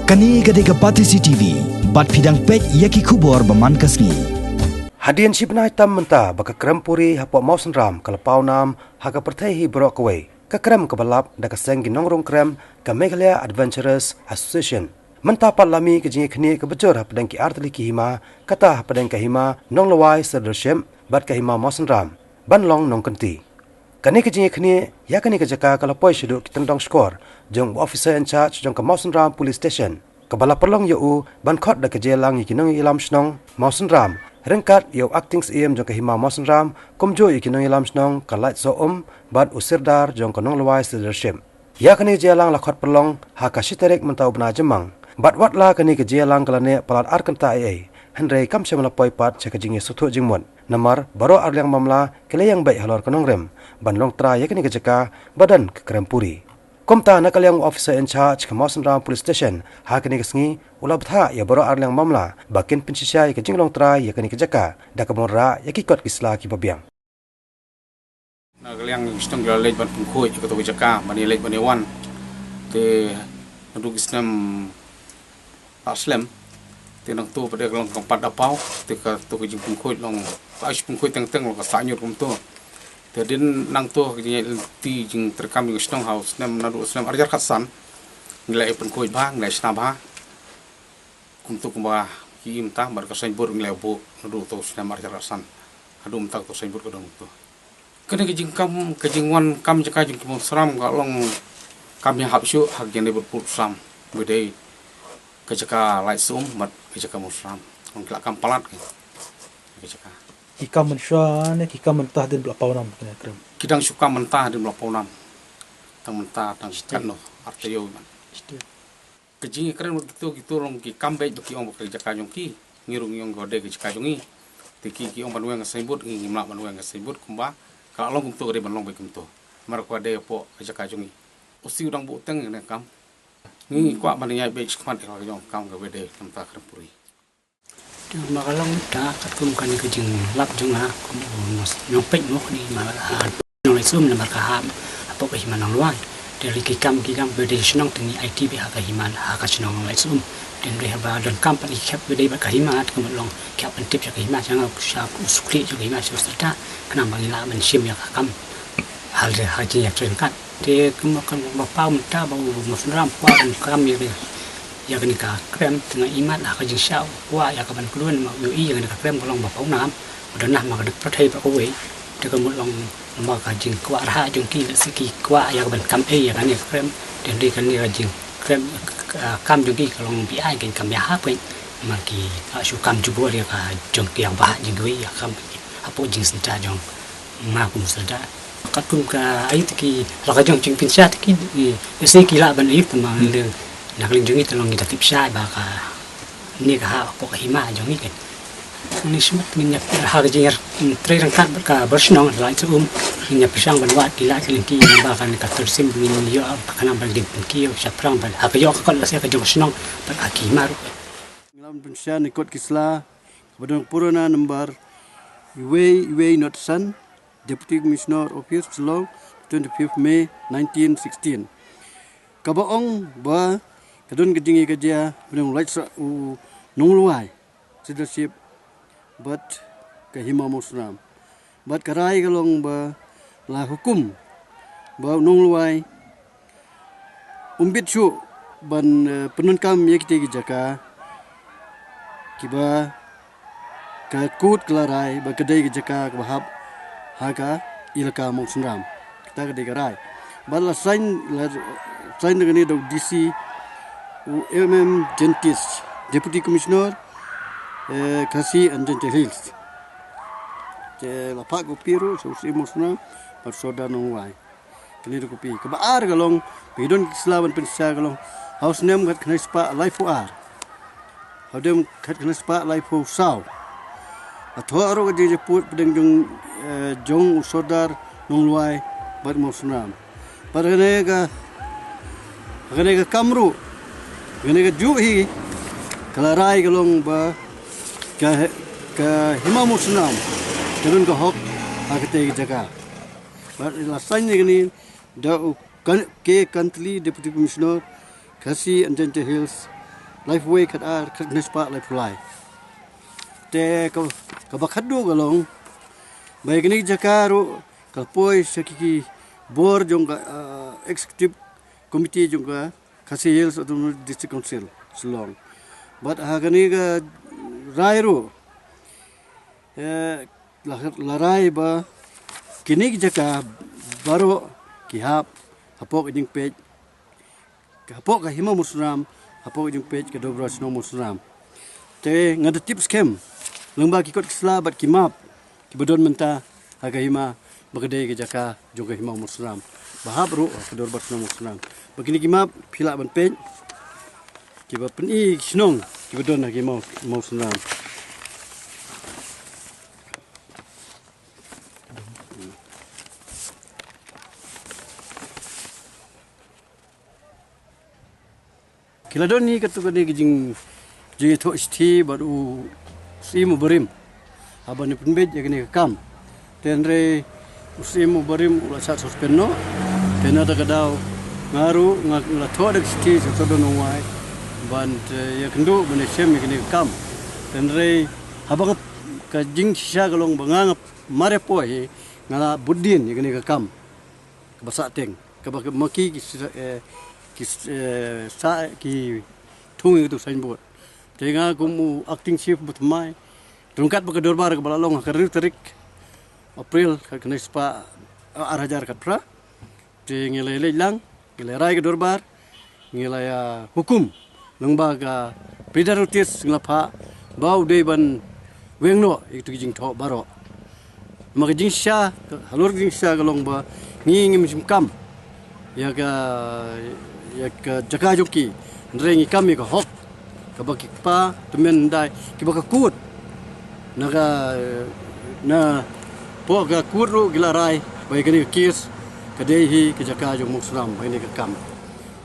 Kani gadega Pati CCTV, bat fidang pek yaki kubor baman kasni. Hadian sibnai tam menta baka krempuri hapo mausan ram kalapau nam haka pertehi brokaway. Kakrem kebalap da kaseng ginongrong krem ka Meghalaya Adventurers Association. Menta palami ke jingi khni ke bejor hapadang ki artli ki hima kata hapadang ka hima nonglawai sedershem bat ka hima mausan ram banlong nongkanti. Kani ke jingi khni ya kani ke jaka kalapoi shudu kitendong skor jong officer in charge jong ka mausan ram police station. Kabala perlong yu ban khot da ke jelang yikinong ilam snong mausan ram rengkat yo acting em jong ka hima mausan ram komjo yikinong ilam snong kalait so bad usirdar jong ka nonglawai sedershem. Ya kani jelang la khot perlong ha ka shiterek mentau bna jemang bat watla kani ke jelang kalane palat arkanta ai Henry kam semala poi pat chaka jingi suthu jingmon namar baro arliang mamla kele yang baik halor kanong rem ban long tra yakni ke jaka badan ke krempuri komta nakaliang officer in charge ke mausan ram police station ha kani ke sngi ula btha ya baro arliang mamla bakin pinsisya ke jinglong tra yakni ke jaka da kamora yaki kot kisla ki babiang nakaliang stong galej ban pungkhoi ke to jaka bani lej bani wan te ndu kisnam aslam tenang tu pada long kompat dapau te ka tu jing pungkhoi long ais pungkhoi teng long ka sanyur kum tu te din nang tu jing ti jing terkam jing stong house nam nadu snam arjar khasan nilai pungkhoi ba nilai sna ba kum tu kumba ki imta bar ka sain bur nilai bu nadu tu snam arjar khasan adum tak tu sain bur ka dong tu kene jing kam ke jing wan kam jaka jing kum sram ka long kam ya hapsu hak jeng lebur pul sam bedai ke jaka lai sum mat ke jaka musram ong kelak kam palat ke jaka Ika mensya ne ika mentah din belapau nam kena krem. Kidang suka mentah di belapau nam. Tang mentah tang kan no arteo man. Kejing keren gitu long ki kambe ki ong ke jaka jong ki ngirung yong gode ke jaka jongi. Tiki ki ong banweng sembut ngi ngimla banweng sembut kumba ka long kum tu re ban long be kum tu. Mar ko de po ke jaka jongi. Usi udang bu teng ne kam. Ni kwa ban nyai be skmat ka jong kam ke bede mentah krempuri. Makalong ta katum kan kejing lap junga mas nyopek mo ni malah nong lesum na markaham apo ka himan luan dari kikam bede snong tingi IT ha ka himan ha ka snong lesum den re ba don company khap bede ba ka himan ka long khap pentip ka himan jang sha usukli ka himan sustata kana bangila men sim ya kam hal de haji ya tren kan te kan ba pau ta ba musram pa kam ya kini ka krem tengah imat lah kajing syau wa ya kaban keluan mak yo i yang ka krem kolong ba pau nam udah nah mak dak prathai ba ko we de ka mulong mak kajing kwa ra jong ki siki kwa ya kaban kam ya kan ya krem den di kan ni kajing krem kam jong ki kolong bi ai kan kam ya ha pe mak ki su kam ju bo ya ka jong tiang ba jing wi ya kam apo jing senta jong ma kum senta katum ka ai ki la ka jong jing pinsat ki siki la ban ik tamang le nak linjungi tolong kita tipsai baka ni ka po ka hima jongi kan ni smut minyak ha ka jingar tre rangkat ka bersnong lai tu minyak pisang banwa dila kelingki baka ni ka tersim min yo pakana balding ki yo saprang bal ha ka yo ka kol ka jong snong ba ka hima nglam pensya ni kot kisla badong purana number Iway not son Deputy Commissioner Office Selong 25 May 1916 kabaong ba kadun kejingi kerja belum light nongluai leadership but ke hima musram but karai kalong ba la hukum ba nongluai umbit chu ban penun kam yekti jaka kiba ka kut klarai ba kedai jaka bahab haga ilka musram kita kedai karai bala sign dengan do DC Gentis Deputy Commissioner Kasi and Gentle Hills lapak kopiru so si musna persoda nongwai kini do kopi kebaar galong bidon kislawan pensya galong house name kat kena spa life ar hadem kat kena spa life sau atho aro ke jeput pedeng jong usodar nongwai bar musna parane ka kamru gane ka juhi kalarai galong ba ka hima musnam turun ka hok akte jaga but lasanya gani da ke country Deputy Commissioner Kasi and Gentle Hills Lifeway kat kat nespa life fly. Te ka bakadu galong. Baik ni jakaru kalpoi sakiki board jongka executive committee jongka Khasi Hills Autonomous District Council Shillong. But hagani ga rairu larai ba kini jaka baro kihap hapok ijing page hapok ka hima musram hapok ijing page ka dobra sno musram te ngada tips kem lengba kikot kisla bat kimap kibadon menta haga hima bagade ke jaka juga hima musram bahab ru ka dobra sno musram begini kimap phila ban page kiba peni snong kibadon haga hima musram Kiladon ni katu kani kijing jito isti baru usimu berim, abang ni penbet jadi kam, tenre usimu berim ulah sat suspeno, tenada kadau ngaru ngalatho ada isti sesuatu nongwai, band ya kendu benesem jadi kam, tenre abang kajing sisa kalong bangang mare poe ngala budin jadi kam, kebasateng, kebak maki ki tungi itu signboard. Tengah kumu acting chief bertemai. Terungkat pakai dorbar ke balalong kerja tarik April kena spa arajar kat pra. Tengah lang, rai ke dorbar, ngilai hukum lengbaga pedarutis ngelapa bau deban wengno itu jing thok baro. Maka jing sya halur jing sya kalong ba ngi musim kam. Ya ka jaka joki rengi kami ka hok ka baki pa temen dai ki baka kut naga na po ga kuru gilarai bai kani kis ka dehi ka jaka jong musram bai ni ka kam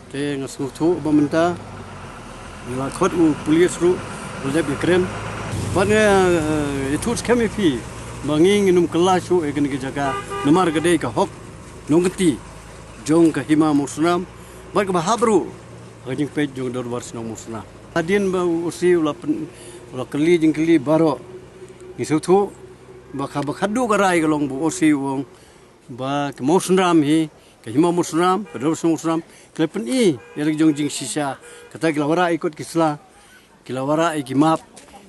te ngasu thu bamenta la khot u police ru lep krem ban itu kami fi banging inum kelashu e kani ka jaka namar ka dei ka hok nongti jong ka hima musram Baik bahabru, kajing pej jong dorbar senang musna. Adien ba usi ulah keli jing keli baro. Ngisutu bakadu garai kalong bu usi wong ba kemusnam hi kahima musnam kedor musnam klepen I yang jong jing sisa kata kilawara ikut kisla kilawara ikimap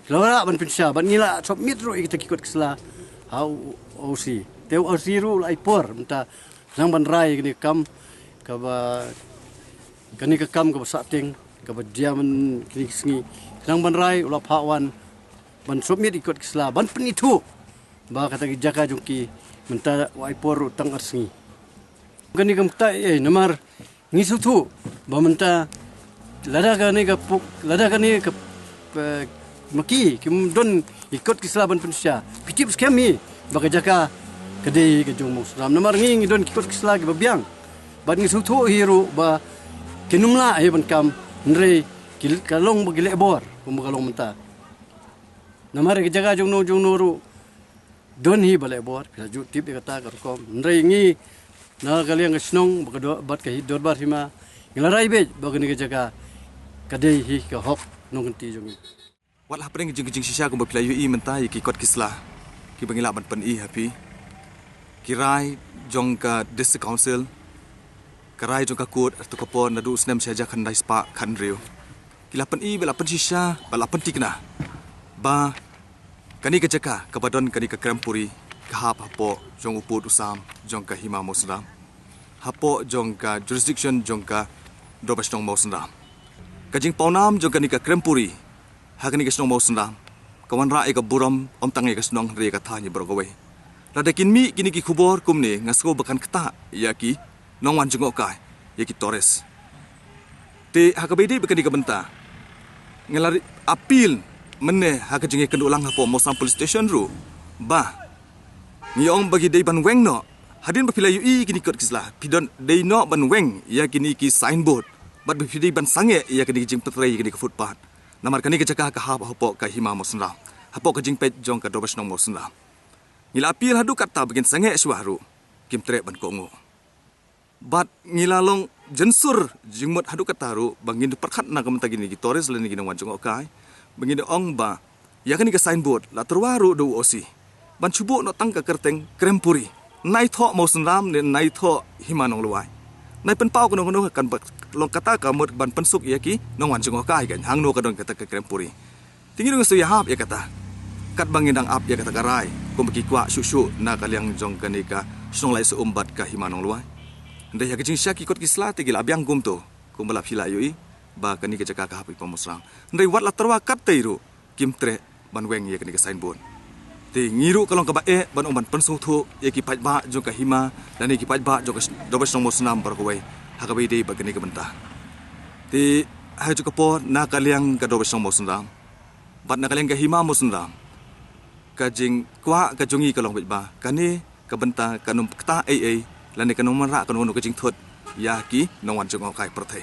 kilawara ban pensya ban nila sop mitro kita ikut kisla hau usi teu usi ru lai por menta nang ban rai kini kam kaba kani ka kam ka basateng ka diaman kini singi nang banrai ulah pawan ban submit ikut kisla ban penitu ba kata jaka jongki menta waipor utang arsingi kani kam ta namar ngisutu ba menta lada kani ka maki kim don ikut kisla ban pensya pitip skemi ba jaka kadai ka jong musram namar ngi don ikut kisla ka biang ban ngisutu hero ba kinumla ay ban nre kalong bagile bor kalong menta namare ke jaga jong noru don hi bale bor pila ju tip kata kom nre ngi na kaliang snong bat ka hi dorbar hima nglarai be bagani ke jaga kadai hi ka hok nongti jong wala pring jing sisa ko bapila yu menta ki kot kisla ki bangila ban pen I happy kirai jong ka district council karai jong ka kut atau kapon nadu snem saja kan dai spa kan riu kilapan I belapan sisa balapan tikna ba kani ka jaka kabadon kani ka krampuri kahap hapo jong uput usam jong ka hima musram hapo jong ka jurisdiction jong ka dobasnong musram kajing paunam jong kani ka krampuri hakani ka snong musram kawan rai ka buram om tangai ka snong re ka thani brogawe ladakin mi kini ki khubor kumne ngasko bakan kata yaki nongwan jengok kai yaki Torres te hakabedi bekani ka benta ngelari apil mene haka jenge kendulang hapo Mosam police station ru ba ngiong bagi dei ban weng no hadin bapila yu kini kot kisla pidon dei no ban weng ya kini ki signboard bat bapidi ban sange ya kini jing petrai kini ka footpath namar kani ka jaka ka hapo ka hima mosna hapo ka jing pet jong ka dobas nong mosna ngila apil hadu kata begin sange swahru kim tre ban kongo bat ngilalong jensur jingmut hadu kataru bangin du perkhat na kam tagini ki Torres leni ki nawan jong okai bangin du ong ba ya kan ki signboard la terwaru do osi ban chubu no tang ka kerteng krempuri nai tho mosun ram ne nai tho himanong luai nai pen pau kono kono kan long kata ka mut ban pensuk ya ki nawan jong okai kan hang no ka don kata ka krempuri tingi dong su ya hap ya kata kat bangin dang ap ya kata karai kum ki kwa shu na kaliang jong kanika snong lai su umbat ka himanong luai ndai ya kejing syaki kot kisla tegil abiang gum to kum balap hila yoi ba kani ke jaka ka hapi pamusrang ndai wat la terwa kat teiru kim tre ban weng ye kani ke signboard te ngiru kalong ka ba ban omban pensung thu ye ki paj ba jong ka hima dan ye ki paj ba jong ka dobes nong musnam bar ko wei ha ka dei ba kani ke benta te ha ju ka po na kaliang ka dobes nong musnam bat na kaliang ka hima musnam ka jing kwa ka jongi kalong ba kani ka benta kanum kta ai lan ni kanum ra kanum no ka jing thot ya ki nong wan jong kai prathai